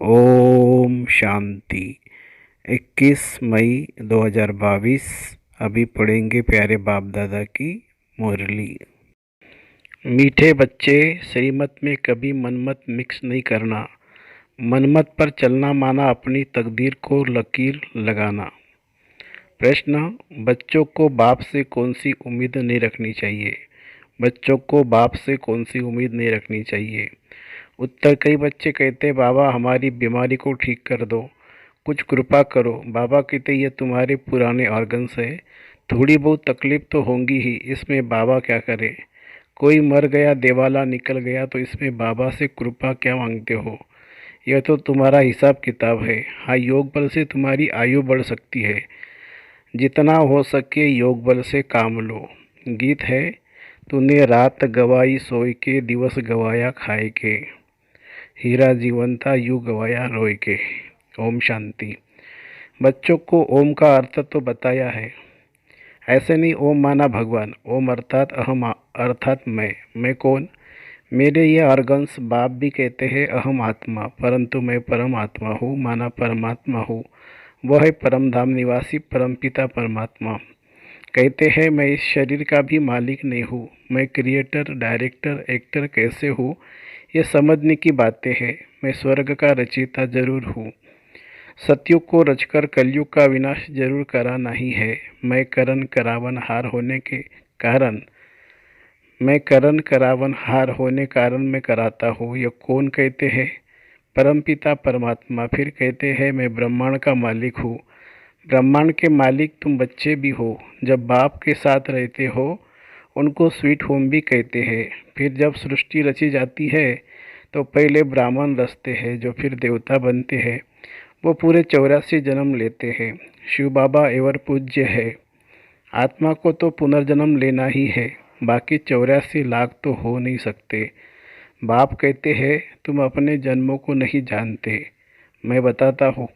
ओम शांति। 21 मई 2022। अभी पढ़ेंगे प्यारे बाप दादा की मुरली। मीठे बच्चे, श्रीमत में कभी मनमत मिक्स नहीं करना। मनमत पर चलना माना अपनी तकदीर को लकीर लगाना। प्रश्न: बच्चों को बाप से कौन सी उम्मीद नहीं रखनी चाहिए? बच्चों को बाप से कौन सी उम्मीद नहीं रखनी चाहिए? उत्तर: कई बच्चे कहते हैं, बाबा हमारी बीमारी को ठीक कर दो, कुछ कृपा करो। बाबा कहते ये तुम्हारे पुराने ऑर्गन्स है, थोड़ी बहुत तकलीफ तो होंगी ही, इसमें बाबा क्या करे? कोई मर गया, देवाला निकल गया, तो इसमें बाबा से कृपा क्या मांगते हो? यह तो तुम्हारा हिसाब किताब है। हाँ, योग बल से तुम्हारी आयु बढ़ सकती है। जितना हो सके योग बल से काम लो। गीत है, तूने रात गवाई सोई के, दिवस गवाया खाए के, हीरा जीवन था यूं गवाया रोए के। ओम शांति। बच्चों को ओम का अर्थ तो बताया है। ऐसे नहीं ओम माना भगवान, ओम अर्थात अहम, अर्थात मैं कौन? मेरे ये ऑर्गन्स। बाप भी कहते हैं अहम आत्मा, परंतु मैं परम आत्मा हूँ, माना परमात्मा हूँ। वह है परम धाम निवासी परमपिता परमात्मा। कहते हैं मैं इस शरीर का भी मालिक नहीं हूँ, मैं क्रिएटर, डायरेक्टर, एक्टर कैसे हूँ, ये समझने की बातें हैं। मैं स्वर्ग का रचयिता जरूर हूँ, सतयुग को रचकर कलयुग का विनाश जरूर कराना ही है। मैं करण करावन हार होने के कारण, मैं करण करावन हार होने कारण मैं कराता हूँ। यह कौन कहते हैं? परमपिता परमात्मा। फिर कहते हैं मैं ब्रह्मांड का मालिक हूँ। ब्रह्मांड के मालिक तुम बच्चे भी हो। जब बाप के साथ रहते हो उनको स्वीट होम भी कहते हैं। फिर जब सृष्टि रची जाती है तो पहले ब्राह्मण रचते हैं, जो फिर देवता बनते हैं। वो पूरे 84 जन्म लेते हैं। शिव बाबा एवर पूज्य है। आत्मा को तो पुनर्जन्म लेना ही है, बाकी 84 लाख तो हो नहीं सकते। बाप कहते हैं तुम अपने जन्मों को नहीं जानते, मैं बताता हूँ।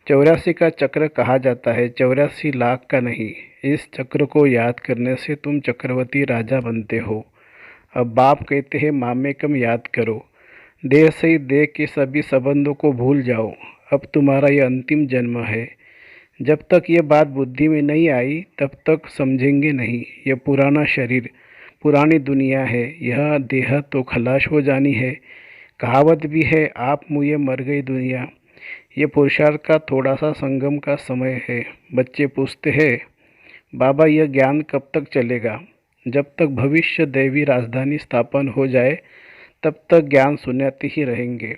84 का चक्र कहा जाता है, 84 लाख का नहीं। इस चक्र को याद करने से तुम चक्रवर्ती राजा बनते हो। अब बाप कहते हैं मामेकम याद करो। देह से ही देह के सभी संबंधों को भूल जाओ। अब तुम्हारा यह अंतिम जन्म है। जब तक ये बात बुद्धि में नहीं आई तब तक समझेंगे नहीं। यह पुराना शरीर, पुरानी दुनिया है। यह देह तो खलाश हो जानी है। कहावत भी है, आप मुझे मर गई दुनिया। ये पुरुषार्थ का थोड़ा सा संगम का समय है। बच्चे पूछते हैं, बाबा यह ज्ञान कब तक चलेगा? जब तक भविष्य दैवी राजधानी स्थापन हो जाए तब तक ज्ञान सुनाते ही रहेंगे।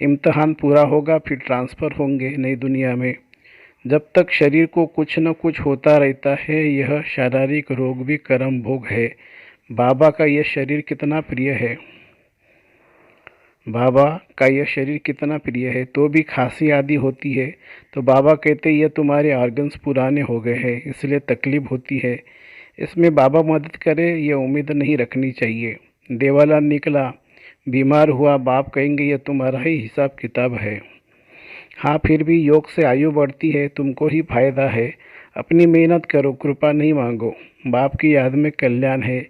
इम्तहान पूरा होगा फिर ट्रांसफ़र होंगे नई दुनिया में। जब तक शरीर को कुछ न कुछ होता रहता है, यह शारीरिक रोग भी कर्म भोग है। बाबा का यह शरीर कितना प्रिय है, बाबा का यह शरीर कितना प्रिय है। तो भी खांसी आदि होती है तो बाबा कहते ये तुम्हारे ऑर्गन्स पुराने हो गए हैं, इसलिए तकलीफ होती है। इसमें बाबा मदद करे ये उम्मीद नहीं रखनी चाहिए। देवाला निकला, बीमार हुआ, बाप कहेंगे ये तुम्हारा ही हिसाब किताब है। हाँ, फिर भी योग से आयु बढ़ती है, तुमको ही फायदा है। अपनी मेहनत करो, कृपा नहीं मांगो। बाप की याद में कल्याण है।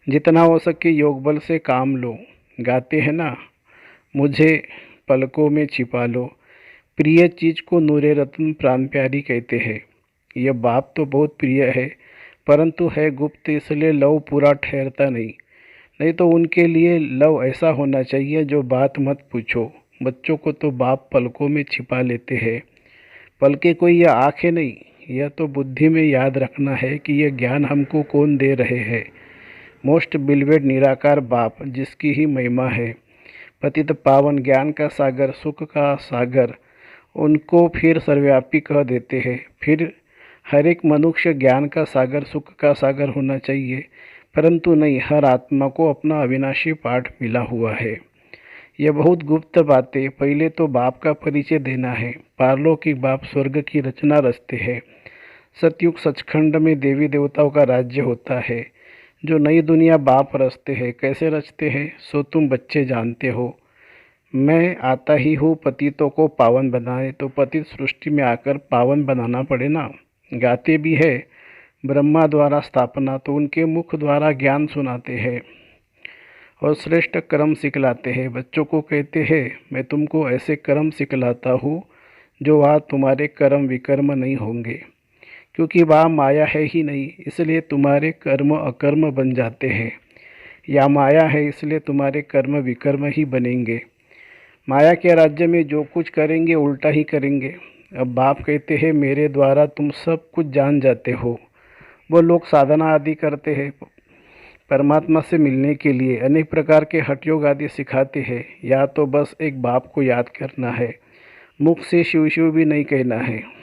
जितना हो सके योग बल से काम लो। गाते हैं ना, मुझे पलकों में छिपा लो, प्रिय चीज़ को नूरे रत्न प्राण प्यारी कहते हैं। यह बाप तो बहुत प्रिय है, परंतु है गुप्त, इसलिए लव पूरा ठहरता नहीं। नहीं तो उनके लिए लव ऐसा होना चाहिए जो बात मत पूछो। बच्चों को तो बाप पलकों में छिपा लेते हैं। पलके कोई यह आँखें नहीं, यह तो बुद्धि में याद रखना है कि यह ज्ञान हमको कौन दे रहे हैं। मोस्ट बिलवेड निराकार बाप, जिसकी ही महिमा है। पतित पावन ज्ञान का सागर, सुख का सागर, उनको फिर सर्वव्यापी कह देते हैं। फिर हर एक मनुष्य ज्ञान का सागर, सुख का सागर होना चाहिए, परंतु नहीं, हर आत्मा को अपना अविनाशी पाठ मिला हुआ है। यह बहुत गुप्त बातें। पहले तो बाप का परिचय देना है। पारलौकिक बाप स्वर्ग की रचना रचते हैं। सतयुग सचखंड में देवी देवताओं का राज्य होता है। जो नई दुनिया बाप रचते हैं, कैसे रचते हैं सो तुम बच्चे जानते हो। मैं आता ही हूँ पतितों को पावन बनाए, तो पतित सृष्टि में आकर पावन बनाना पड़े ना। गाते भी है, ब्रह्मा द्वारा स्थापना, तो उनके मुख द्वारा ज्ञान सुनाते हैं। और श्रेष्ठ कर्म सिखलाते हैं। बच्चों को कहते हैं, मैं तुमको ऐसे कर्म सिखलाता हूँ जो वहाँ तुम्हारे कर्म विकर्म नहीं होंगे, क्योंकि वहाँ माया है ही नहीं, इसलिए तुम्हारे कर्म अकर्म बन जाते हैं। या माया है, इसलिए तुम्हारे कर्म विकर्म ही बनेंगे। माया के राज्य में जो कुछ करेंगे उल्टा ही करेंगे। अब बाप कहते हैं, मेरे द्वारा तुम सब कुछ जान जाते हो। वो लोग साधना आदि करते हैं, परमात्मा से मिलने के लिए अनेक प्रकार के हठ योग आदि सिखाते हैं। या तो बस एक बाप को याद करना है, मुख से शिव शिव भी नहीं कहना है।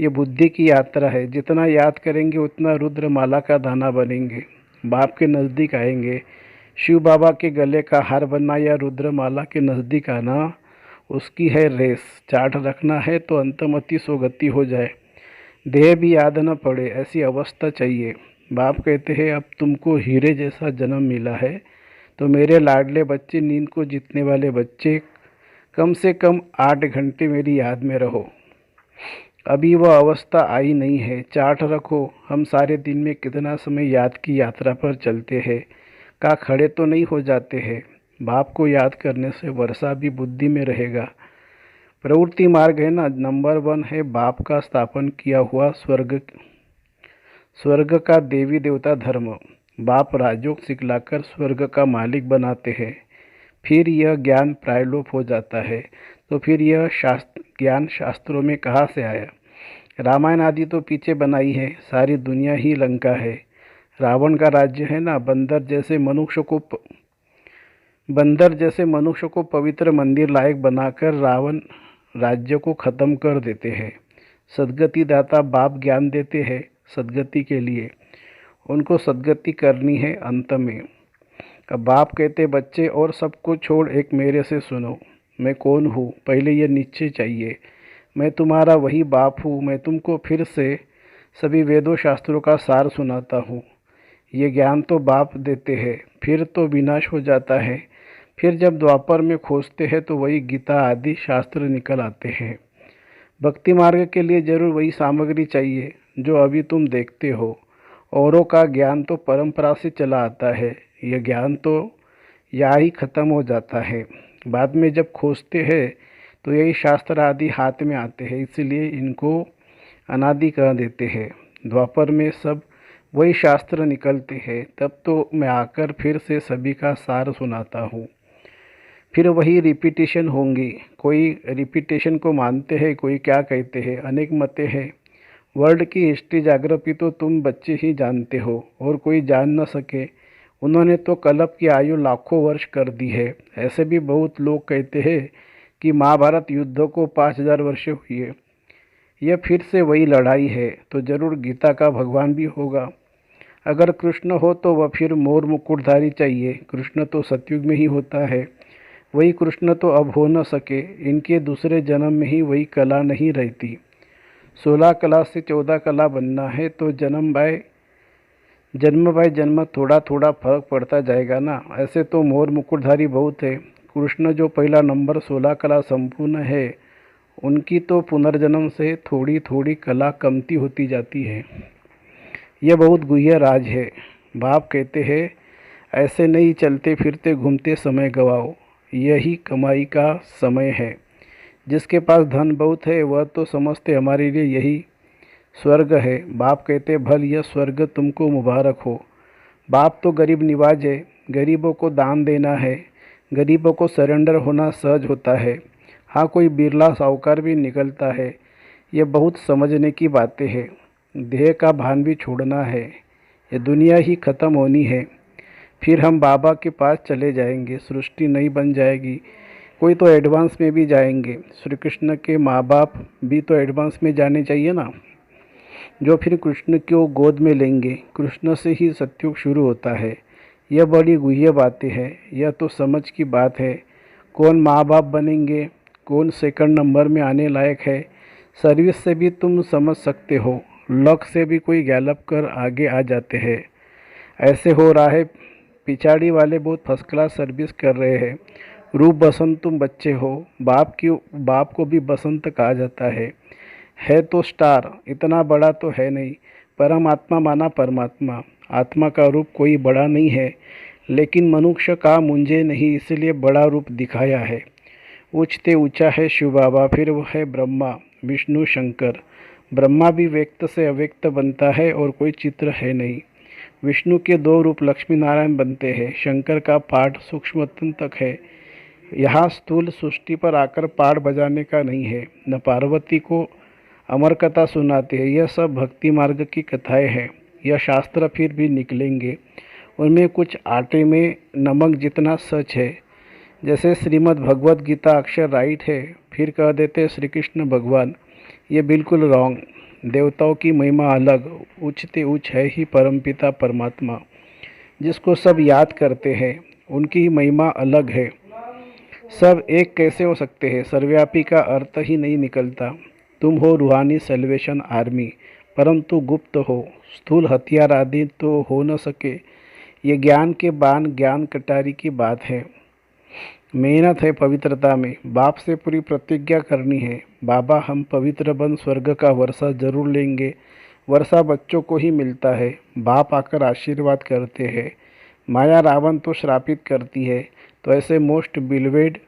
ये बुद्धि की यात्रा है, जितना याद करेंगे उतना रुद्रमाला का दाना बनेंगे, बाप के नज़दीक आएंगे। शिव बाबा के गले का हार बनना या रुद्रमाला के नज़दीक आना उसकी है रेस। चार्ट रखना है तो अंतमति सोगति हो जाए, देह भी याद न पड़े, ऐसी अवस्था चाहिए। बाप कहते हैं, अब तुमको हीरे जैसा जन्म मिला है, तो मेरे लाडले बच्चे, नींद को जीतने वाले बच्चे, कम से कम 8 घंटे मेरी याद में रहो। अभी वह अवस्था आई नहीं है। चार्ट रखो, हम सारे दिन में कितना समय याद की यात्रा पर चलते हैं, का खड़े तो नहीं हो जाते हैं। बाप को याद करने से वर्षा भी बुद्धि में रहेगा। प्रवृत्ति मार्ग है ना, नंबर 1 है बाप का स्थापन किया हुआ स्वर्ग का देवी देवता धर्म। बाप राजयोग सिखलाकर स्वर्ग का मालिक बनाते हैं। फिर यह ज्ञान प्रायलोप हो जाता है, तो फिर यह ज्ञान शास्त्रों में कहाँ से आया? रामायण आदि तो पीछे बनाई है, सारी दुनिया ही लंका है। रावण का राज्य है ना, बंदर जैसे मनुष्य को पवित्र मंदिर लायक बनाकर रावण राज्य को ख़त्म कर देते हैं। सद्गति दाता बाप ज्ञान देते हैं सद्गति के लिए, उनको सद्गति करनी है अंत में। अब बाप कहते, बच्चे और सबको छोड़ एक मेरे से सुनो। मैं कौन हूँ, पहले ये निश्चय चाहिए। मैं तुम्हारा वही बाप हूँ। मैं तुमको फिर से सभी वेदों शास्त्रों का सार सुनाता हूँ। ये ज्ञान तो बाप देते हैं, फिर तो विनाश हो जाता है। फिर जब द्वापर में खोजते हैं तो वही गीता आदि शास्त्र निकल आते हैं। भक्ति मार्ग के लिए जरूर वही सामग्री चाहिए जो अभी तुम देखते हो। औरों का ज्ञान तो परंपरा से चला आता है, यह ज्ञान तो यहाँ ही खत्म हो जाता है। बाद में जब खोजते हैं तो यही शास्त्र आदि हाथ में आते हैं, इसलिए इनको अनादि कह देते हैं। द्वापर में सब वही शास्त्र निकलते हैं, तब तो मैं आकर फिर से सभी का सार सुनाता हूँ। फिर वही रिपीटेशन होंगी। कोई रिपीटेशन को मानते हैं, कोई क्या कहते हैं, अनेक मतें हैं। वर्ल्ड की हिस्ट्री जाग्रफी तो तुम बच्चे ही जानते हो, और कोई जान न सके। उन्होंने तो कल्प की आयु लाखों वर्ष कर दी है। ऐसे भी बहुत लोग कहते हैं कि महाभारत युद्ध को 5000 वर्ष हुई है। यह फिर से वही लड़ाई है, तो जरूर गीता का भगवान भी होगा। अगर कृष्ण हो तो वह फिर मोर मुकुटधारी चाहिए। कृष्ण तो सतयुग में ही होता है, वही कृष्ण तो अब हो न सके। इनके दूसरे जन्म में ही वही कला नहीं रहती। 16 कला से 14 कला बनना है तो जन्म बाय जन्म थोड़ा थोड़ा फर्क पड़ता जाएगा ना। ऐसे तो मोर मुकुटधारी बहुत है। कृष्ण जो पहला नंबर 16 कला संपूर्ण है, उनकी तो पुनर्जन्म से थोड़ी थोड़ी कला कमती होती जाती है। यह बहुत गुह्य राज है। बाप कहते हैं, ऐसे नहीं चलते फिरते घूमते समय गवाओ, यही कमाई का समय है। जिसके पास धन बहुत है वह तो समझते हमारे लिए यही स्वर्ग है। बाप कहते, भल यह स्वर्ग तुमको मुबारक हो। बाप तो गरीब निवाज है, गरीबों को दान देना है, गरीबों को सरेंडर होना सहज होता है। हाँ, कोई बिरला साहूकार भी निकलता है। ये बहुत समझने की बातें हैं। देह का भान भी छोड़ना है, ये दुनिया ही ख़त्म होनी है। फिर हम बाबा के पास चले जाएंगे, सृष्टि नई बन जाएगी। कोई तो एडवांस में भी जाएंगे। श्री कृष्ण के माँ बाप भी तो एडवांस में जाने चाहिए ना, जो फिर कृष्ण को गोद में लेंगे। कृष्ण से ही सत्युग शुरू होता है। यह बड़ी गुह्य बातें हैं, यह तो समझ की बात है। कौन माँ बाप बनेंगे, कौन सेकंड नंबर में आने लायक है, सर्विस से भी तुम समझ सकते हो। लक से भी कोई गैलप कर आगे आ जाते हैं। ऐसे हो रहा है, पिछाड़ी वाले बहुत फर्स्ट क्लास सर्विस कर रहे हैं। रूप बसंत तुम बच्चे हो, बाप को भी बसंत कहा जाता है तो स्टार, इतना बड़ा तो है नहीं। परमात्मा माना परमात्मा, आत्मा का रूप कोई बड़ा नहीं है, लेकिन मनुष्य का मुझे नहीं, इसलिए बड़ा रूप दिखाया है। ऊंचते ऊंचा है शिव बाबा, फिर वो है ब्रह्मा विष्णु शंकर। ब्रह्मा भी व्यक्त से अव्यक्त बनता है और कोई चित्र है नहीं। विष्णु के दो रूप लक्ष्मी नारायण बनते हैं। शंकर का पाठ सूक्ष्मतम तक है। यहाँ स्थूल सृष्टि पर आकर पाठ बजाने का नहीं है, न पार्वती को अमर कथा सुनाते हैं। यह सब भक्ति मार्ग की कथाएं हैं। यह शास्त्र फिर भी निकलेंगे, उनमें कुछ आटे में नमक जितना सच है। जैसे श्रीमद् भगवत गीता अक्षर राइट है, फिर कह देते श्री कृष्ण भगवान, ये बिल्कुल रॉन्ग। देवताओं की महिमा अलग, उच्चते उच्च है ही परमपिता परमात्मा, जिसको सब याद करते हैं, उनकी ही महिमा अलग है। सब एक कैसे हो सकते हैं? सर्वव्यापी का अर्थ ही नहीं निकलता। तुम हो रूहानी सेल्वेशन आर्मी, परंतु गुप्त हो, स्थूल हथियार आदि तो हो न सके। ये ज्ञान के बाण, ज्ञान कटारी की बात है। मेहनत है पवित्रता में। बाप से पूरी प्रतिज्ञा करनी है, बाबा हम पवित्र बन स्वर्ग का वर्षा जरूर लेंगे। वर्षा बच्चों को ही मिलता है। बाप आकर आशीर्वाद करते हैं। माया रावण तो श्रापित करती है। तो ऐसे मोस्ट बिलवेड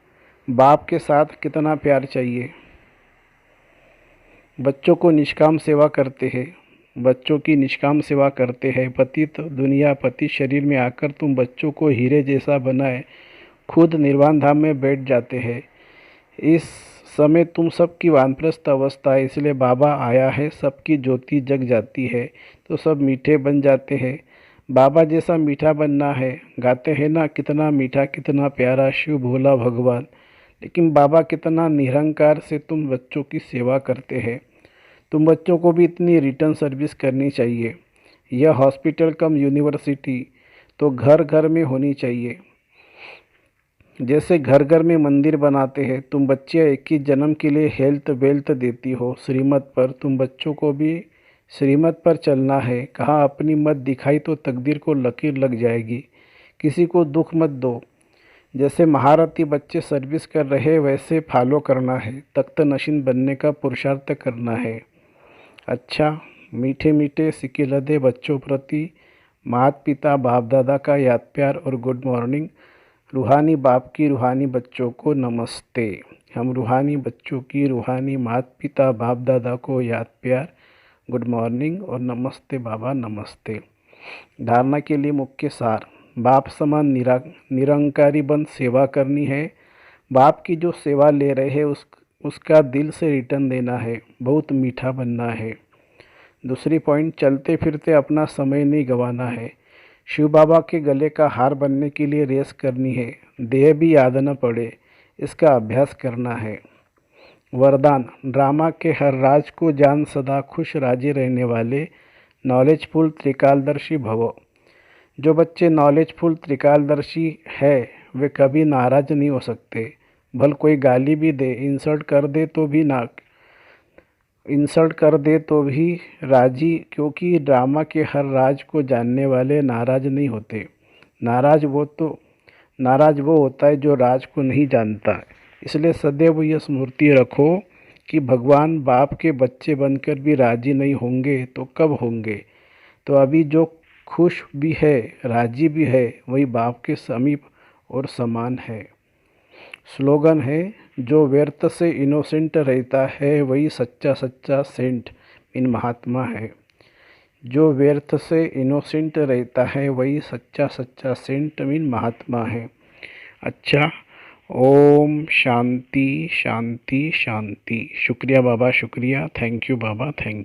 बाप के साथ कितना प्यार चाहिए। बच्चों को निष्काम सेवा करते हैं, बच्चों की निष्काम सेवा करते हैं। पतित दुनिया पति शरीर में आकर तुम बच्चों को हीरे जैसा बनाए, खुद निर्वाण धाम में बैठ जाते हैं। इस समय तुम सबकी वानप्रस्थ अवस्था है, इसलिए बाबा आया है। सबकी ज्योति जग जाती है तो सब मीठे बन जाते हैं। बाबा जैसा मीठा बनना है। गाते हैं ना, कितना मीठा कितना प्यारा शिव भोला भगवान। लेकिन बाबा कितना निरंकार से तुम बच्चों की सेवा करते हैं। तुम बच्चों को भी इतनी रिटर्न सर्विस करनी चाहिए। यह हॉस्पिटल कम यूनिवर्सिटी तो घर घर में होनी चाहिए। जैसे घर घर में मंदिर बनाते हैं, तुम बच्चे 21 जन्म के लिए हेल्थ वेल्थ देती हो श्रीमत पर। तुम बच्चों को भी श्रीमत पर चलना है। कहाँ अपनी मत दिखाई तो तकदीर को लकीर लग जाएगी। किसी को दुख मत दो। जैसे महारथी बच्चे सर्विस कर रहे वैसे फॉलो करना है। तख्त नशीन बनने का पुरुषार्थ करना है। अच्छा, मीठे मीठे सिकिलदे बच्चों प्रति माता पिता बाप दादा का याद प्यार और गुड मॉर्निंग। रूहानी बाप की रूहानी बच्चों को नमस्ते। हम रूहानी बच्चों की रूहानी माता पिता बाप दादा को याद प्यार, गुड मॉर्निंग और नमस्ते बाबा नमस्ते। धारणा के लिए मुख्य सार, बाप समान निरंकारी बन सेवा करनी है। बाप की जो सेवा ले रहे हैं उसका दिल से रिटर्न देना है, बहुत मीठा बनना है। दूसरी पॉइंट, चलते फिरते अपना समय नहीं गंवाना है। शिव बाबा के गले का हार बनने के लिए रेस करनी है। देह भी याद न पड़े, इसका अभ्यास करना है। वरदान, ड्रामा के हर राज को जान, सदा खुश राजी रहने वाले नॉलेजफुल त्रिकालदर्शी भव। जो बच्चे नॉलेजफुल त्रिकालदर्शी है वे कभी नाराज नहीं हो सकते। भल कोई गाली भी दे, इंसल्ट कर दे तो भी राजी, क्योंकि ड्रामा के हर राज को जानने वाले नाराज नहीं होते। नाराज वो होता है जो राज को नहीं जानता। इसलिए सदैव यह स्मृति रखो कि भगवान बाप के बच्चे बनकर भी राजी नहीं होंगे तो कब होंगे। तो अभी जो खुश भी है, राजी भी है, वही बाप के समीप और समान है। स्लोगन है, जो व्यर्थ से इनोसेंट रहता है वही सच्चा सच्चा सेंट इन महात्मा है। जो व्यर्थ से इनोसेंट रहता है वही सच्चा सच्चा सेंट मीन महात्मा है। अच्छा, ओम शांति शांति शांति। शुक्रिया बाबा, शुक्रिया। Thank you Baba, thank you.